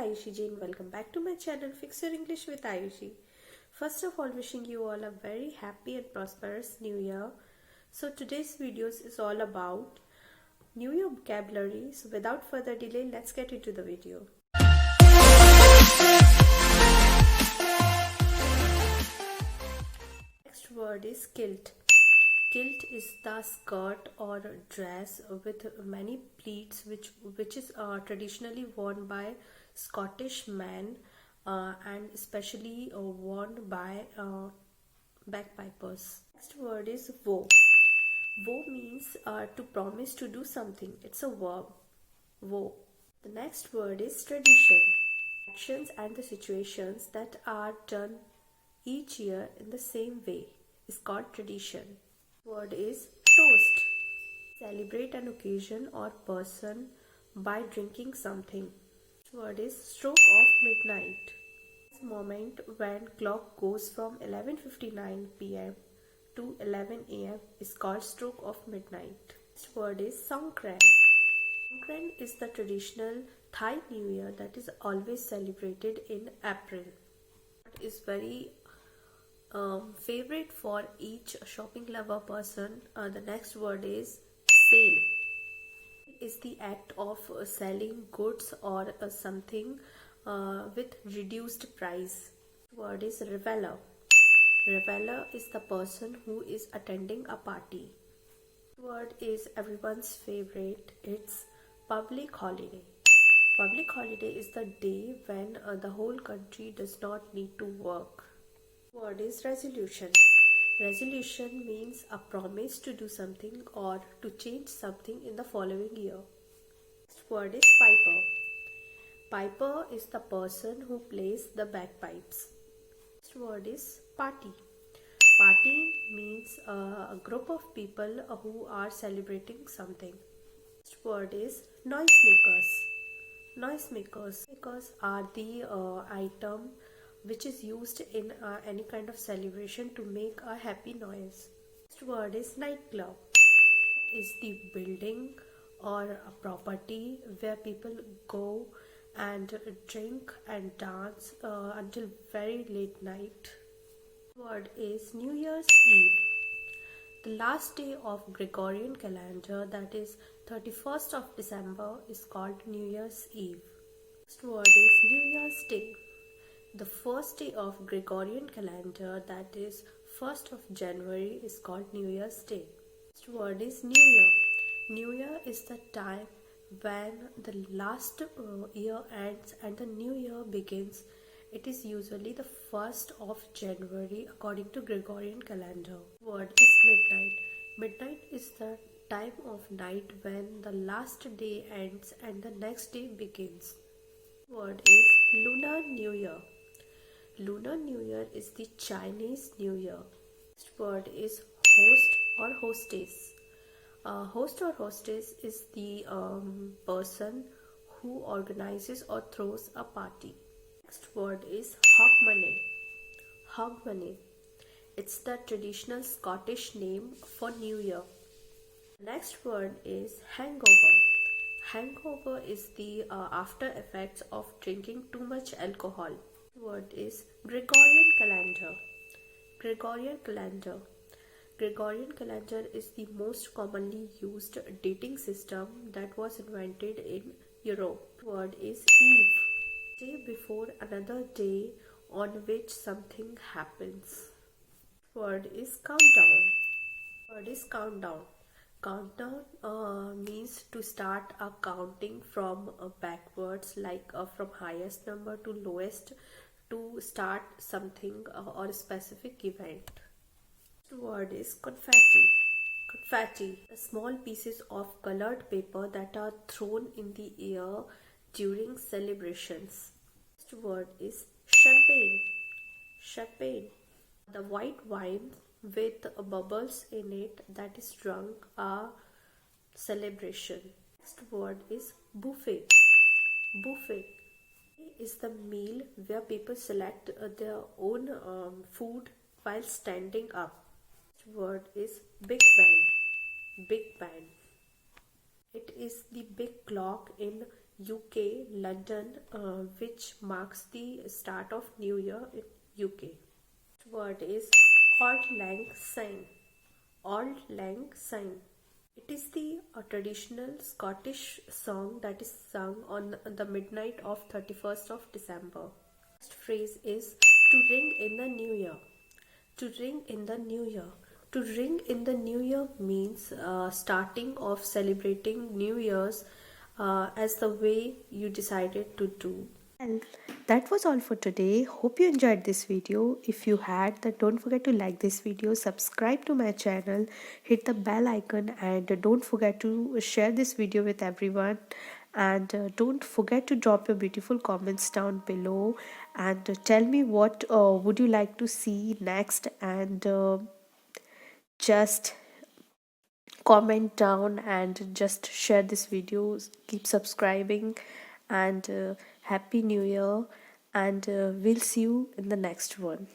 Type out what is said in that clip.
Ayushi Jain. Welcome back to my channel Fix Your English with Ayushi. First of all, wishing you all a very happy and prosperous new year. So today's videos is all about new year vocabulary. So without further delay, let's get into the video. Next word is kilt. Kilt is the skirt or dress with many pleats which is traditionally worn by Scottish men and especially worn by bagpipers. Next word is vow. Vow means to promise to do something. It's a verb. Vow. The next word is tradition. Actions and the situations that are done each year in the same way is called tradition. Word is toast. Celebrate an occasion or person by drinking something. Word is stroke of midnight. This moment when clock goes from 11:59 p.m. to 11 a.m. is called stroke of midnight. This word is Songkran. Songkran is the traditional Thai New Year that is always celebrated in April. It is very favorite for each shopping lover person. The next word is sale. It is the act of selling goods or something with reduced price. Word is reveller. Reveller is the person who is attending a party. Word is everyone's favorite. It's public holiday. Public holiday is the day when the whole country does not need to work. Word is resolution. Resolution means a promise to do something or to change something in the following year. Next word is piper. Piper is the person who plays the bagpipes. Next word is party. Party means a group of people who are celebrating something. Next word is noisemakers. Noisemakers are the item which is used in any kind of celebration to make a happy noise. Next word is nightclub. Is the building or a property where people go and drink and dance until very late night. Word is New Year's Eve. The last day of Gregorian calendar, that is 31st of December, is called New Year's Eve. Next word is New Year's Day. The first day of Gregorian calendar, that is 1st of January, is called New Year's Day. Next word is New Year. New Year is the time when the last year ends and the new year begins. It is usually the 1st of January according to Gregorian calendar. Word is midnight. Midnight is the time of night when the last day ends and the next day begins. Word is Lunar New Year. Lunar New Year is the Chinese New Year. Next word is host or hostess. Host or hostess is the person who organizes or throws a party. Next word is Hogmanay. Hogmanay. It's the traditional Scottish name for New Year. Next word is hangover. Hangover is the after effects of drinking too much alcohol. Word is Gregorian calendar. Gregorian calendar. Gregorian calendar is the most commonly used dating system that was invented in Europe. Word is eve. Day before another day on which something happens. Word is countdown. Word is countdown. Countdown means to start a counting from backwards, like from highest number to lowest, to start something or a specific event. The word is confetti. Confetti, the small pieces of colored paper that are thrown in the air during celebrations. Next word is champagne. Champagne, the white wine with bubbles in it that is drunk a celebration. Next word is buffet. Buffet is the meal where people select their own food while standing up. Next word is big band. Big band. It is the big clock in UK, London, which marks the start of New Year in UK. Next word is Auld Lang Syne. Auld Lang Syne. It is the traditional Scottish song that is sung on the midnight of 31st of December. Next phrase is to ring in the new year. To ring in the new year. To ring in the new year means starting of celebrating New Year's as the way you decided to do. Well, that was all for today. Hope you enjoyed this video. If you had, then don't forget to like this video, subscribe to my channel, hit the bell icon, and don't forget to share this video with everyone. And don't forget to drop your beautiful comments down below and tell me what would you like to see next, and just comment down and just share this video. Keep subscribing, and happy new year, and we'll see you in the next one.